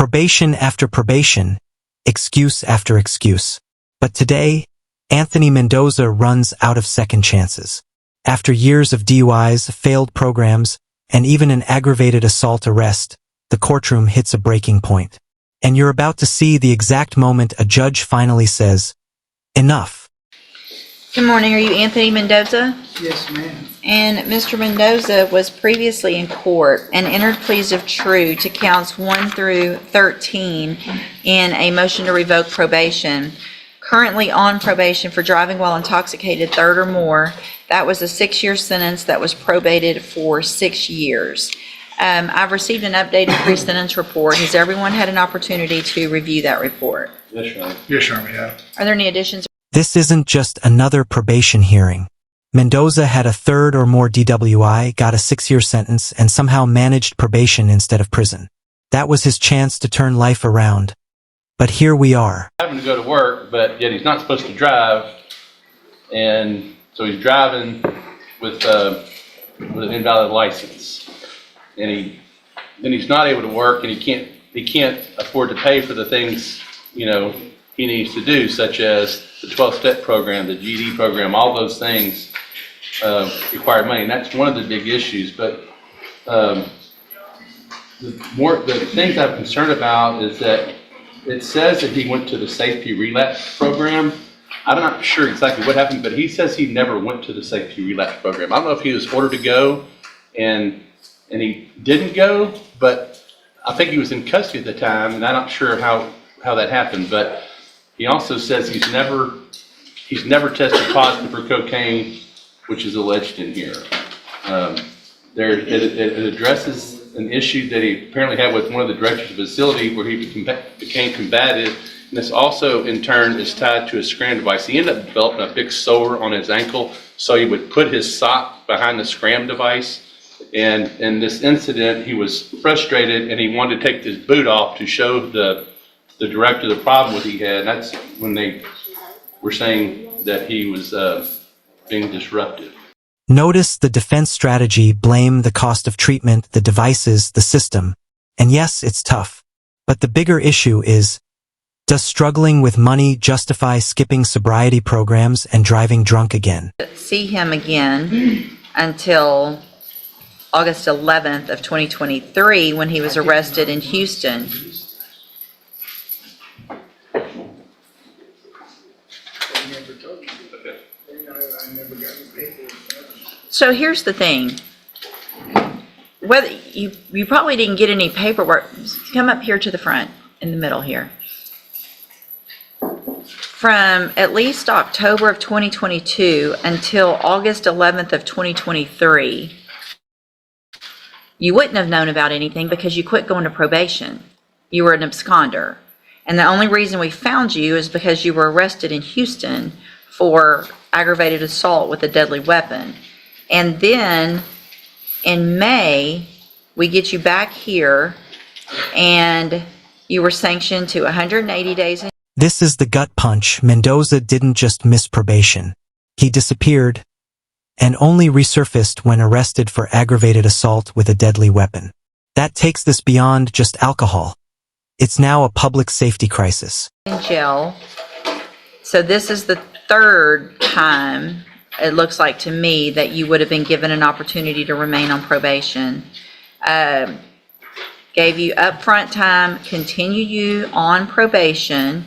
Probation after probation, excuse after excuse. But today, Anthony Mendoza runs out of second chances. After years of DUIs, failed programs, and even an aggravated assault arrest, the courtroom hits a breaking point. And you're about to see the exact moment a judge finally says, enough. Good morning. Are you Anthony Mendoza? Yes, ma'am. And Mr. Mendoza was previously in court and entered pleas of true to counts 1 through 13 in a motion to revoke probation. Currently on probation for driving while intoxicated, third or more. That was a 6-year sentence that was probated for 6 years. I've received an updated pre-sentence report. Has everyone had an opportunity to review that report? Yes, ma'am. Yes, ma'am, we have. Are there any additions? This isn't just another probation hearing. Mendoza had a third or more DWI, got a 6-year sentence, and somehow managed probation instead of prison. That was his chance to turn life around. But here we are. Having to go to work, but yet he's not supposed to drive, and so he's driving with an invalid license, and he's not able to work, and he can't afford to pay for the things he needs to do, such as the 12-step program, the GED program. All those things require money, and that's one of the big issues. But the things I'm concerned about is that it says that he went to the safety relapse program. I'm not sure exactly what happened, but he says he never went to the safety relapse program. I don't know if he was ordered to go and he didn't go, but I think he was in custody at the time, and I'm not sure how that happened. But he also says he's never tested positive for cocaine, which is alleged in here. It addresses an issue that he apparently had with one of the directors of the facility where he became combative, and this also in turn is tied to a scram device. He ended up developing a big sore on his ankle, so he would put his sock behind the scram device, and in this incident he was frustrated and he wanted to take his boot off to show the director the problem that he had, and that's when they were saying that he was being disruptive. Notice the defense strategy: blame the cost of treatment, the devices, the system. And yes, it's tough. But the bigger issue is, does struggling with money justify skipping sobriety programs and driving drunk again? See him again until August 11th of 2023 when he was arrested in Houston. So here's the thing. Whether you probably didn't get any paperwork. Come up here to the front, in the middle here. From at least October of 2022 until August 11th of 2023, you wouldn't have known about anything because you quit going to probation. You were an absconder. And the only reason we found you is because you were arrested in Houston for aggravated assault with a deadly weapon. And then in May, we get you back here and you were sanctioned to 180 days. This is the gut punch. Mendoza didn't just miss probation. He disappeared and only resurfaced when arrested for aggravated assault with a deadly weapon. That takes this beyond just alcohol. It's now a public safety crisis. In jail. So this is the third time, it looks like to me, that you would have been given an opportunity to remain on probation. Gave you upfront time, continue you on probation.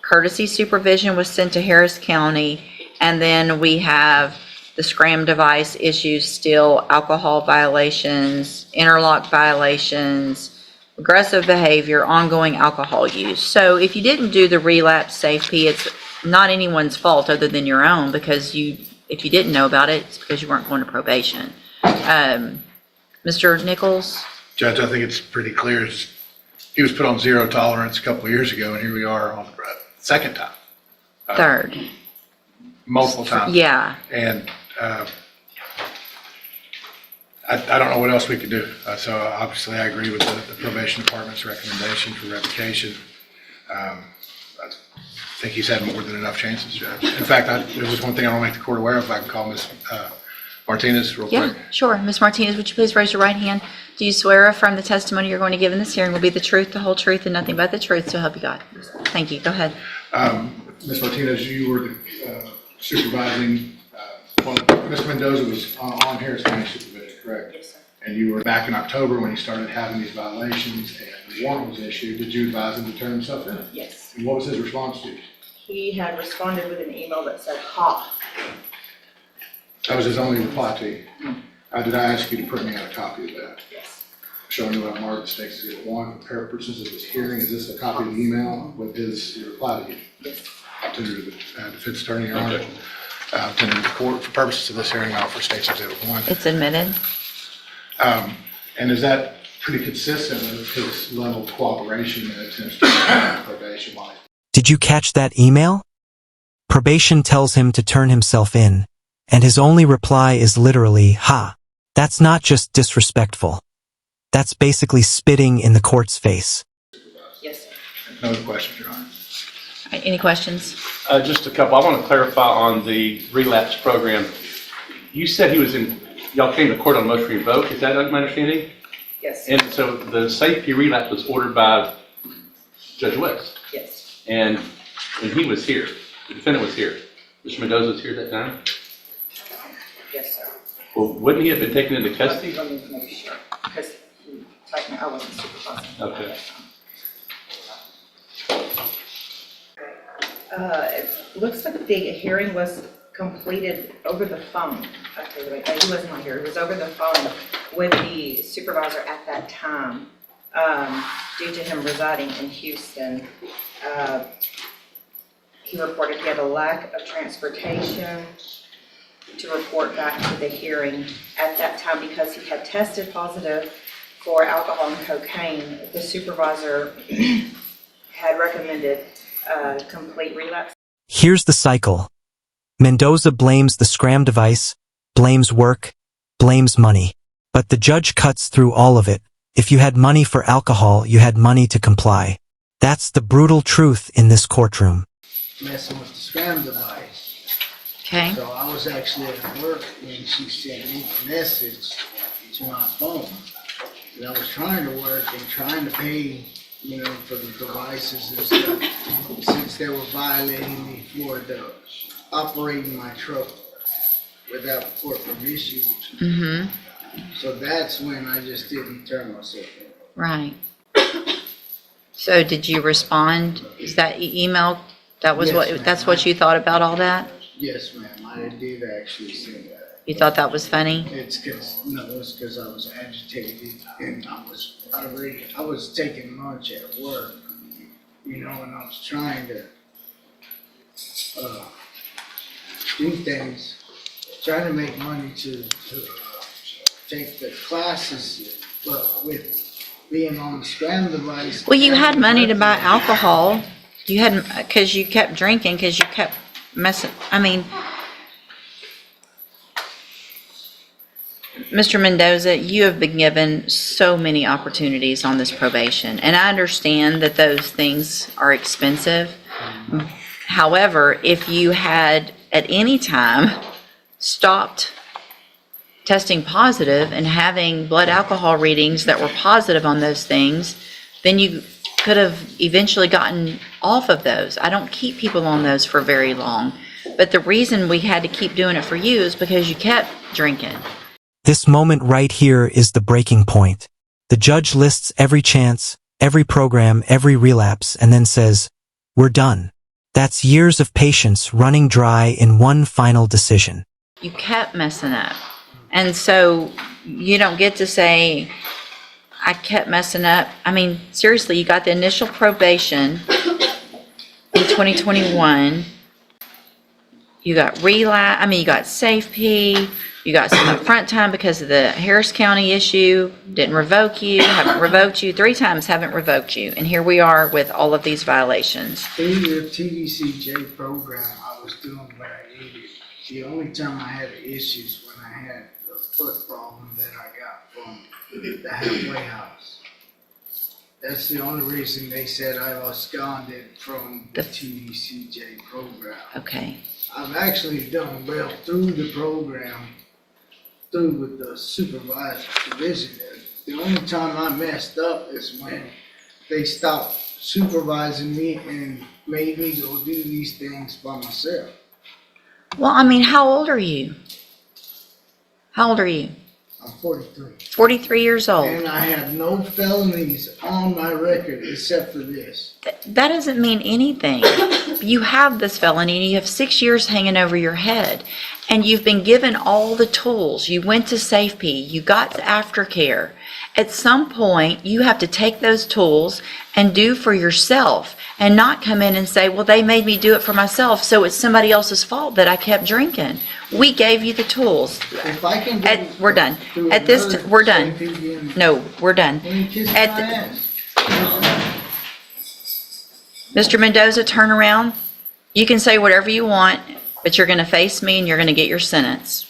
Courtesy supervision was sent to Harris County. And then we have the scram device issues still, alcohol violations, interlock violations, aggressive behavior, ongoing alcohol use. So if you didn't do the relapse safety, it's not anyone's fault other than your own, because if you didn't know about it, it's because you weren't going to probation. Mr. Nichols? Judge, I think it's pretty clear. He was put on zero tolerance a couple of years ago, and here we are on the second time. Third. Multiple times. Yeah. And I don't know what else we could do. So obviously I agree with the probation department's recommendation for revocation. I think he's had more than enough chances, Judge. In fact, there was one thing I want to make the court aware of. If I can call Ms. Martinez, real Yeah, quick. sure. Ms. Martinez, would you please raise your right hand? Do you swear or affirm the testimony you're going to give in this hearing will be the truth, the whole truth, and nothing but the truth, so help you God? Thank you. Go ahead. Ms. Martinez, you were supervising, Ms. Mendoza was on Harris County supervision, correct? Yes, sir. And you were back in October when he started having these violations and the warrant was issued. Did you advise him to turn himself in? Yes. And what was his response to you? He had responded with an email that said, "Ha." That was his only reply to you. Did I ask you to print me out a copy of that? Yes. Showing you what I marked State's Exhibit 1 for purposes of this hearing. Is this a copy of the email with his reply to you? Yes. I'll tender to the defense attorney, Your Honor. Okay. Tender to the court for purposes of this hearing, I'll offer State's Exhibit 1. It's admitted. And is that pretty consistent with his level of cooperation and attempts to probation wise? Did you catch that email? Probation tells him to turn himself in, and his only reply is literally, ha. That's not just disrespectful. That's basically spitting in the court's face. Yes, sir. No other questions, Your Honor. All right, any questions? Just a couple. I want to clarify on the relapse program. You said y'all came to court on motion to revoke. Is that my understanding? Yes. And so the safety relapse was ordered by Judge West, Yes. and he was here. The defendant was here. Mr. Mendoza was here at that time. Yes, sir. Well, wouldn't he have been taken into custody? Let me make sure, because technically I wasn't supervising. Okay. It looks like the hearing was completed over the phone. Okay, wait, he was not here. It was over the phone with the supervisor at that time, due to him residing in Houston. He reported he had a lack of transportation to report back to the hearing at that time because he had tested positive for alcohol and cocaine. The supervisor had recommended complete relapse. Here's the cycle. Mendoza blames the scram device, blames work, blames money. But the judge cuts through all of it. If you had money for alcohol, you had money to comply. That's the brutal truth in this courtroom. Messing with the scram device. Okay. So I was actually at work when she sent me the message to my phone. And I was trying to work and trying to pay, for the devices and stuff, since they were violating me for the operating my truck without court permission. Mm-hmm. So that's when I just didn't turn myself in. Right. So did you respond? Is that email, that was Yes, ma'am. that's what you thought about all that? Yes, ma'am, I did actually say that. You thought that was funny? It's because I was agitated and I was taking lunch at work, and I was trying to, do things, trying to make money to take the classes, but with being on the scram device. Well, you had money to buy alcohol. You had, because you kept drinking, because you kept messing, Mr. Mendoza, you have been given so many opportunities on this probation, and I understand that those things are expensive. However, if you had at any time stopped testing positive and having blood alcohol readings that were positive on those things, then you could have eventually gotten off of those. I don't keep people on those for very long, but the reason we had to keep doing it for you is because you kept drinking. This moment right here is the breaking point. The judge lists every chance, every program, every relapse, and then says, "We're done." That's years of patience running dry in one final decision. You kept messing up. And so you don't get to say, I kept messing up. Seriously, you got the initial probation in 2021. You got you got safe P. You got some upfront time because of the Harris County issue. Didn't revoke you, haven't revoked you. 3 times haven't revoked you. And here we are with all of these violations. Through the TDCJ program, I was doing what I needed. The only time I had issues when I had the foot problem that I got from the halfway house. That's the only reason they said I absconded from the TDCJ program. Okay. I've actually done well through the program, through with the supervised division. The only time I messed up is when they stopped supervising me and made me go do these things by myself. Well, I mean, how old are you? How old are you? I'm 43. 43 years old. And I have no felonies on my record except for this. That doesn't mean anything. You have this felony and you have 6 years hanging over your head. And you've been given all the tools. You went to safety. You got to aftercare. At some point, you have to take those tools and do for yourself and not come in and say, well, they made me do it for myself, so it's somebody else's fault that I kept drinking. We gave you the tools. If I can get We're done. through At this, another we're done. safety again, No, we're done. let me kiss At my the- ass. Mr. Mendoza, turn around. You can say whatever you want, but you're going to face me and you're going to get your sentence.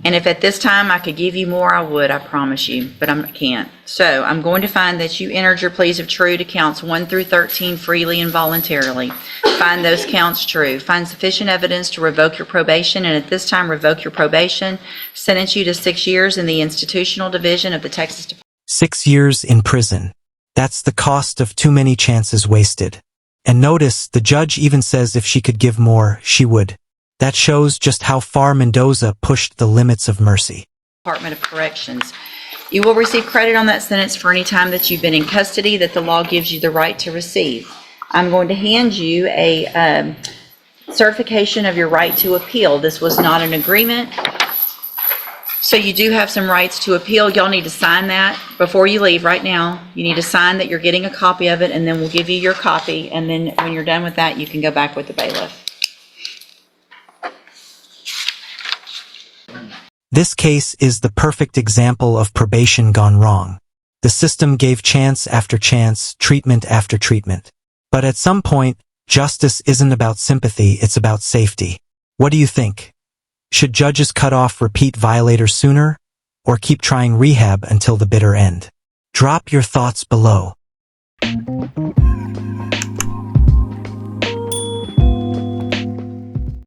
And if at this time I could give you more, I would, I promise you, but I can't. So I'm going to find that you entered your pleas of true to counts 1 through 13 freely and voluntarily. Find those counts true. Find sufficient evidence to revoke your probation, and at this time revoke your probation. Sentence you to 6 years in the institutional division of the Texas Department. 6 years in prison. That's the cost of too many chances wasted. And notice, the judge even says if she could give more, she would. That shows just how far Mendoza pushed the limits of mercy. Department of Corrections. You will receive credit on that sentence for any time that you've been in custody that the law gives you the right to receive. I'm going to hand you a certification of your right to appeal. This was not an agreement, so you do have some rights to appeal. Y'all need to sign that before you leave right now. You need to sign that you're getting a copy of it, and then we'll give you your copy, and then when you're done with that, you can go back with the bailiff. This case is the perfect example of probation gone wrong. The system gave chance after chance, treatment after treatment. But at some point, justice isn't about sympathy, it's about safety. What do you think? Should judges cut off repeat violators sooner, or keep trying rehab until the bitter end? Drop your thoughts below.